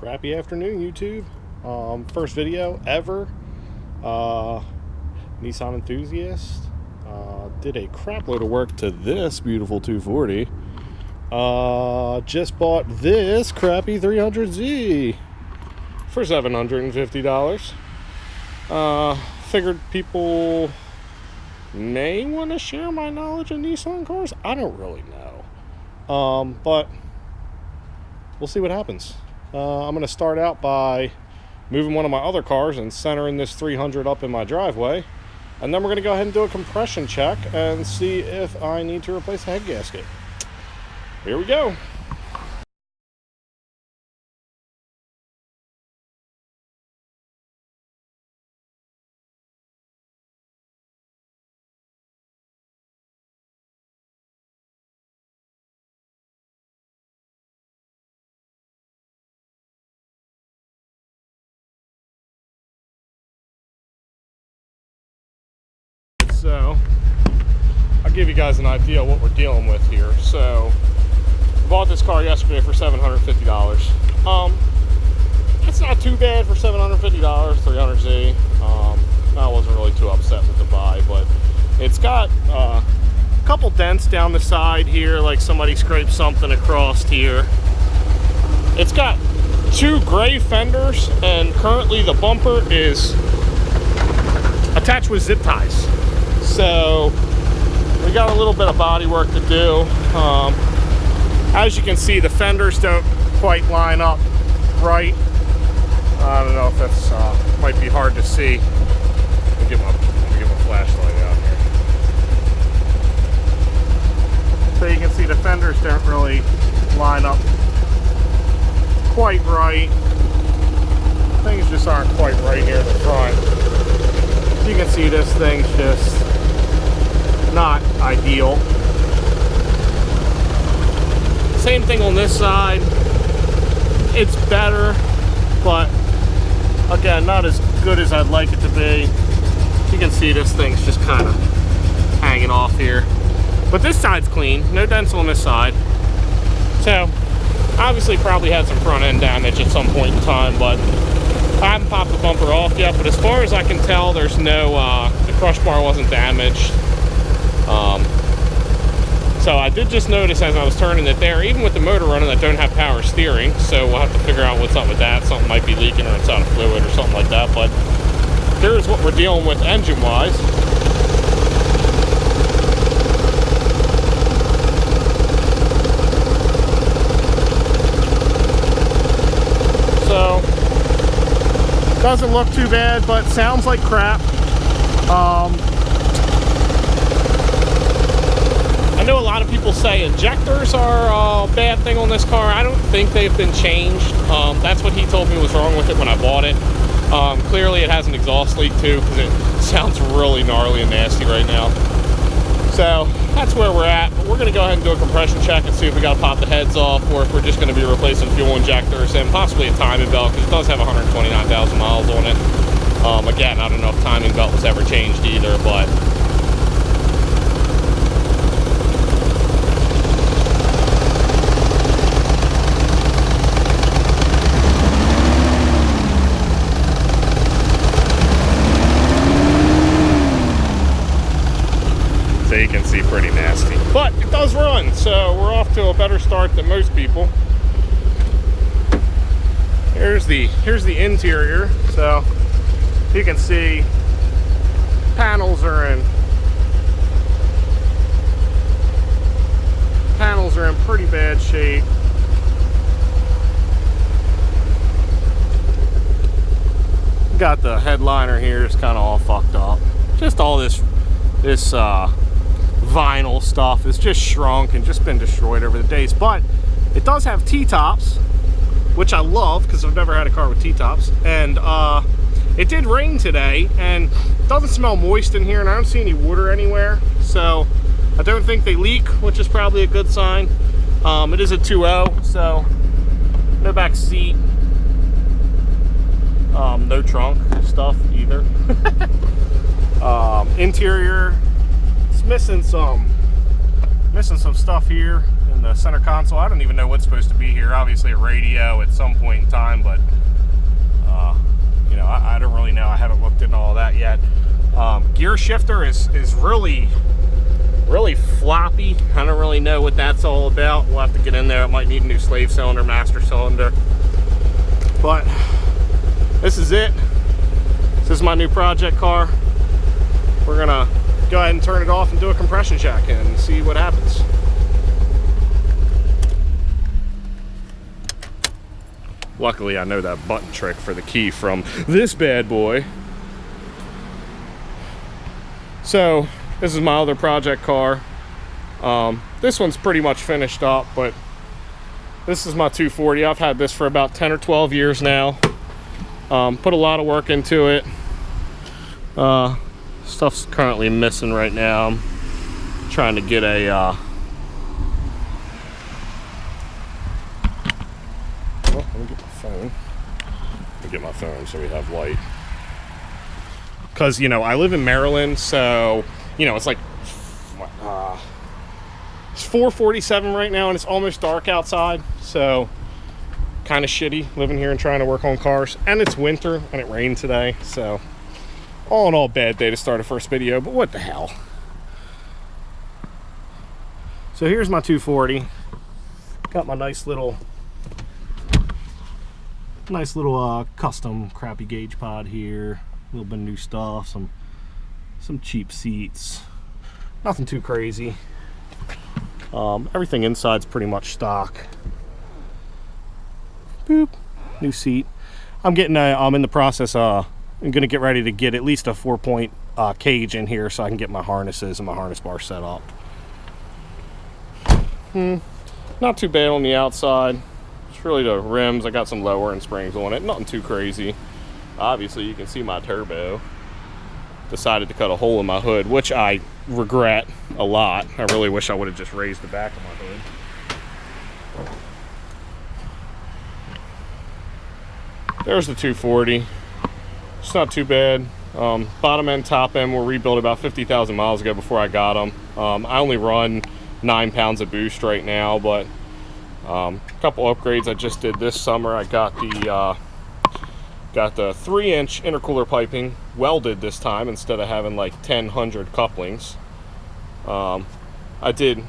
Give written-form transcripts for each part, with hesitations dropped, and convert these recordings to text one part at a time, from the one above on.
Crappy afternoon, YouTube. First video ever. Nissan enthusiast. Did a crap load of work to this beautiful 240. Just bought this crappy 300Z for $750. Figured people may want to share my knowledge of Nissan cars. I don't really know. But we'll see what happens. I'm going to start out by moving one of my other cars and centering this 300 up in my driveway. And then we're going to go ahead and do a compression check and see if I need to replace the head gasket. Here we go. So, I'll give you guys an idea of what we're dealing with here. So, bought this car yesterday for $750. It's not too bad for $750, 300Z. I wasn't really too upset with the buy, but it's got a couple dents down the side here, like somebody scraped something across here. It's got two gray fenders, and currently the bumper is attached with zip ties. So we got a little bit of body work to do. As you can see, the fenders don't quite line up right. I don't know if that's might be hard to see. Let me get my flashlight out here. So you can see the fenders don't really line up quite right. Things just aren't quite right here in the front. You can see this thing's just not ideal. Same thing on this side. It's better, but again, not as good as I'd like it to be. You can see this thing's just kind of hanging off here. But this side's clean, no dents on this side. So, obviously probably had some front end damage at some point in time, but I haven't popped the bumper off yet. But as far as I can tell, there's no, the crush bar wasn't damaged. So I did just notice as I was turning it there, even with the motor running, I don't have power steering. So we'll have to figure out what's up with that. Something might be leaking or it's out of fluid or something like that. But here's what we're dealing with engine-wise. So doesn't look too bad, but sounds like crap. I know a lot of people say injectors are a bad thing on this car. I don't think they've been changed. That's what he told me was wrong with it when I bought it. Clearly it has an exhaust leak too, because it sounds really gnarly and nasty right now. So that's where we're at. But we're going to go ahead and do a compression check and see if we got to pop the heads off, or if we're just going to be replacing fuel injectors and possibly a timing belt, because it does have 129,000 miles on it. Again, I don't know if timing belt was ever changed either, but so you can see pretty nasty. But it does run, so we're off to a better start than most people. Here's the interior. So you can see panels are in pretty bad shape. Got the headliner here, it's kind of all fucked up. Just all this vinyl stuff is just shrunk and just been destroyed over the days. But it does have T-tops, which I love because I've never had a car with T-tops. And it did rain today, and it doesn't smell moist in here, and I don't see any water anywhere. So I don't think they leak, which is probably a good sign. It is a 2.0, so no back seat, no trunk stuff either. Interior, it's missing some stuff here in the center console. I don't even know what's supposed to be here. Obviously a radio at some point in time, but you know, I don't really know. I haven't looked into all that yet. Gear shifter is really floppy. I don't really know what that's all about. We'll have to get in there. It might need a new slave cylinder, master cylinder. But this is it. This is my new project car. We're gonna go ahead and turn it off and do a compression check and see what happens. Luckily, I know that button trick for the key from this bad boy. So, this is my other project car. This one's pretty much finished up, but this is my 240. I've had this for about 10 or 12 years now. Put a lot of work into it. Stuff's currently missing right now. I'm trying to get a well, let me get my phone. Let me get my phone so we have light. Because, you know, I live in Maryland, so, you know, it's like it's 4:47 right now and it's almost dark outside, so kind of shitty living here and trying to work on cars. And it's winter and it rained today, so all in all, bad day to start a first video, but what the hell. So here's my 240. Got my nice little custom crappy gauge pod here. A little bit of new stuff, some cheap seats. Nothing too crazy. Everything inside's pretty much stock. Boop. New seat. I'm in the process. I'm gonna get ready to get at least a 4-point cage in here so I can get my harnesses and my harness bar set up. Not too bad on the outside. It's really the rims. I got some lowering springs on it. Nothing too crazy. Obviously, you can see my turbo. Decided to cut a hole in my hood, which I regret a lot. I really wish I would have just raised the back of my hood. There's the 240. It's not too bad. Bottom end, top end were rebuilt about 50,000 miles ago before I got them. I only run 9 pounds of boost right now, but a couple upgrades I just did this summer. I got the 3-inch intercooler piping welded this time instead of having like 1,000 couplings. I did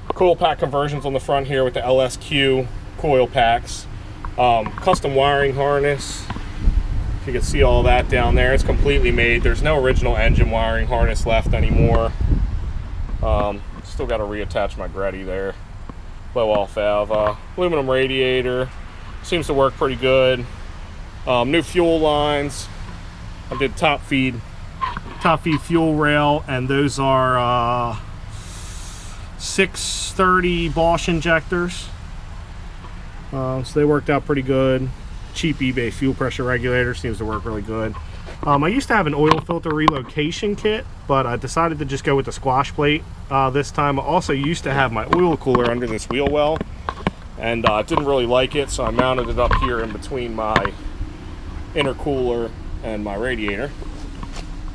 coil pack conversions on the front here with the LSQ coil packs. Custom wiring harness. You can see all that down there. It's completely made. There's no original engine wiring harness left anymore. Still got to reattach my Gretty there. Blow off valve. Aluminum radiator. Seems to work pretty good. New fuel lines. I did top feed fuel rail, and those are 630 Bosch injectors. So they worked out pretty good. Cheap eBay fuel pressure regulator, seems to work really good. I used to have an oil filter relocation kit, but I decided to just go with the squash plate this time. I also used to have my oil cooler under this wheel well, and didn't really like it, so I mounted it up here in between my intercooler and my radiator,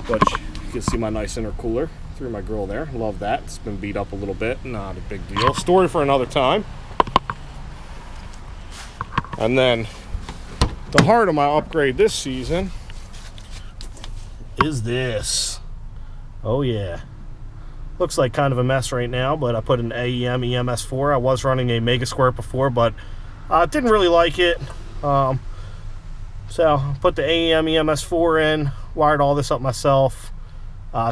which you can see my nice intercooler through my grill there. Love that. It's been beat up a little bit, not a big deal. Story for another time. And then the heart of my upgrade this season is this. Oh yeah. Looks like kind of a mess right now, but I put an AEM EMS4. I was running a Mega Squirt before, but didn't really like it. So put the AEM EMS4 in, wired all this up myself,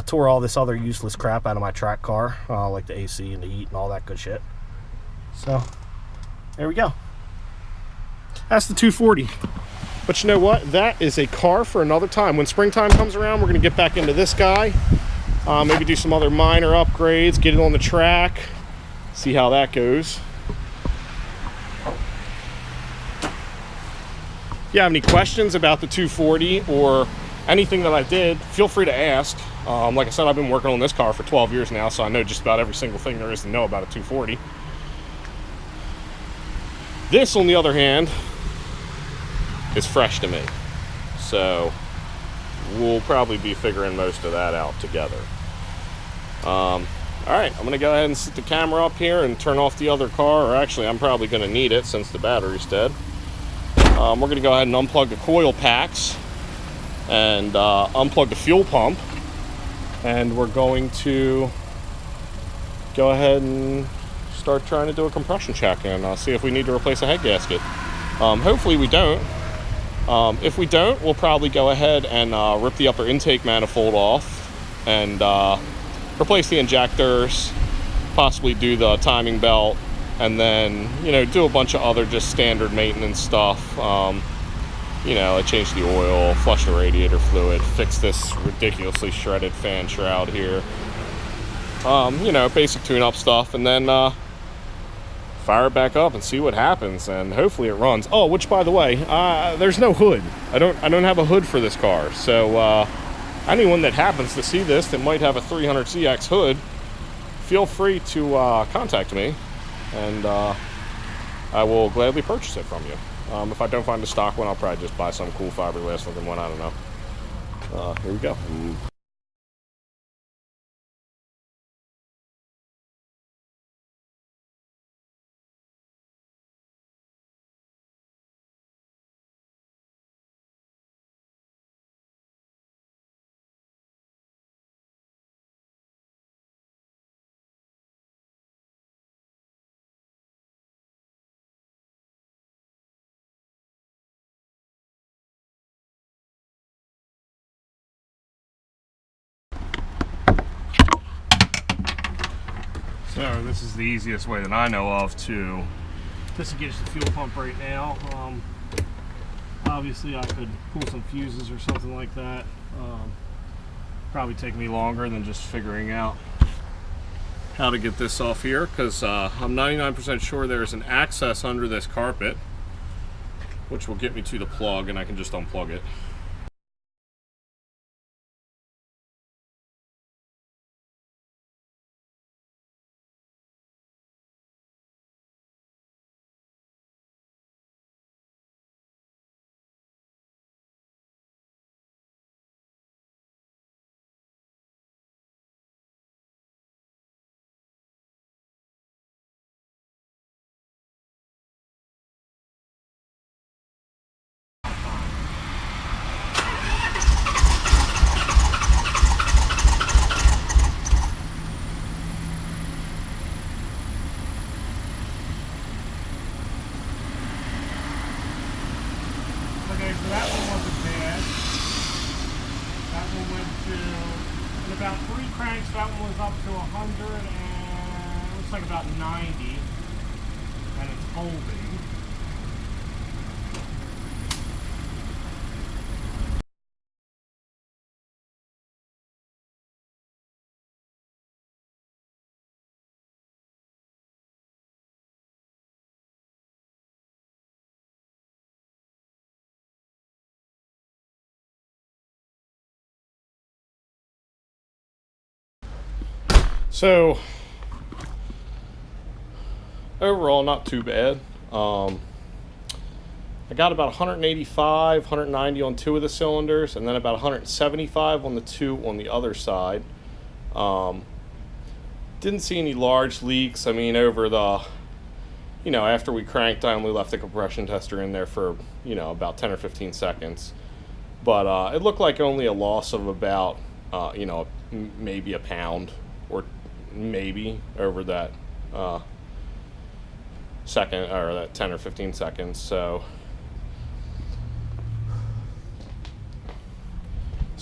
tore all this other useless crap out of my track car, like the AC and the heat and all that good shit. So there we go. That's the 240. But you know what? That is a car for another time. When springtime comes around, we're going to get back into this guy. Maybe do some other minor upgrades, get it on the track, see how that goes. If you have any questions about the 240 or anything that I did, feel free to ask. Like I said, I've been working on this car for 12 years now, so I know just about every single thing there is to know about a 240. This, on the other hand, is fresh to me, so we'll probably be figuring most of that out together. All right, I'm gonna go ahead and set the camera up here and turn off the other car, or actually I'm probably gonna need it since the battery's dead. We're gonna go ahead and unplug the coil packs and unplug the fuel pump, and we're going to go ahead and start trying to do a compression check and see if we need to replace a head gasket. Hopefully we don't. If we don't, we'll probably go ahead and rip the upper intake manifold off and replace the injectors, possibly do the timing belt, and then, you know, do a bunch of other just standard maintenance stuff. You know, I changed the oil, flush the radiator fluid, fix this ridiculously shredded fan shroud here. You know, basic tune-up stuff, and then fire it back up and see what happens, and hopefully it runs. Oh, which, by the way, there's no hood. I don't have a hood for this car, so anyone that happens to see this that might have a 300CX hood, feel free to contact me, and I will gladly purchase it from you. If I don't find a stock one, I'll probably just buy some cool fiberglass looking one. I don't know. Here we go. So this is the easiest way that I know of to disengage the fuel pump right now. Obviously I could pull some fuses or something like that. Probably take me longer than just figuring out how to get this off here, because I'm 99% sure there's an access under this carpet which will get me to the plug, and I can just unplug it. Okay, so that one wasn't bad. That one went to, in about 3 cranks, that one was up to 100 and looks like about 90, and it's holding. So overall, not too bad. I got about 185, 190 on 2 of the cylinders, and then about 175 on the 2 on the other side. Didn't see any large leaks. I mean, over the, you know, after we cranked, I only left the compression tester in there for, you know, about 10 or 15 seconds. But it looked like only a loss of about, you know, maybe a pound, or maybe over that second, or that 10 or 15 seconds. So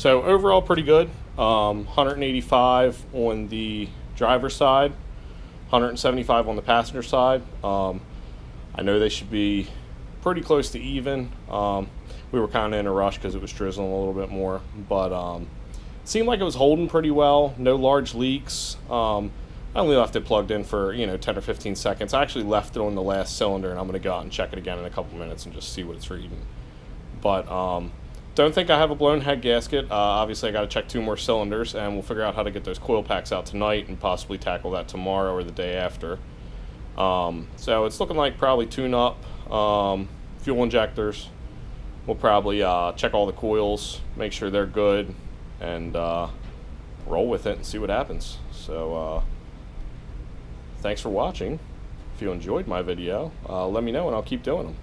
overall pretty good. 185 on the driver's side, 175 on the passenger side. I know they should be pretty close to even. We were kind of in a rush because it was drizzling a little bit more, but seemed like it was holding pretty well. No large leaks. I only left it plugged in for, you know, 10 or 15 seconds. I actually left it on the last cylinder, and I'm going to go out and check it again in a couple minutes and just see what it's reading. But don't think I have a blown head gasket. Obviously I got to check 2 more cylinders, and we'll figure out how to get those coil packs out tonight and possibly tackle that tomorrow or the day after. So it's looking like probably tune up, fuel injectors. We'll probably check all the coils, make sure they're good, and roll with it and see what happens. So thanks for watching. If you enjoyed my video, let me know and I'll keep doing them.